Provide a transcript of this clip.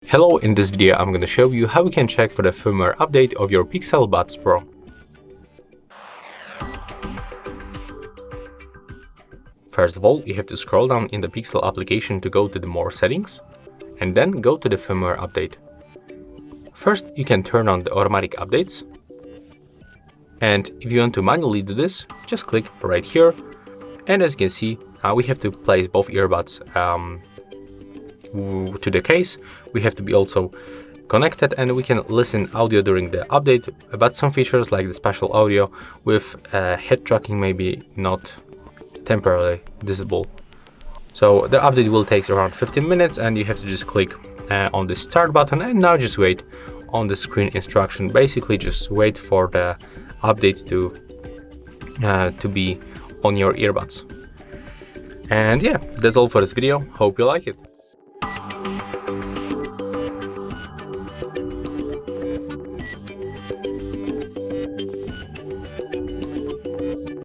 Hello, in this video I'm going to show you how you can check for the firmware update of your Pixel Buds Pro. First of all, you have to scroll down in the Pixel application to go to the More settings, and then go to the firmware update. First, you can turn on the automatic updates, and if you want to manually do this, just click right here, and as you can see, we have to place both earbuds to the case. We have to be also connected, and we can listen audio during the update, but some features like the spatial audio with head tracking may be not temporarily visible. So the update will take around 15 minutes, and you have to just click on the start button, and now just wait on the screen instruction. Basically just wait for the update to be on your earbuds. And yeah, that's all for this video. Hope you like it.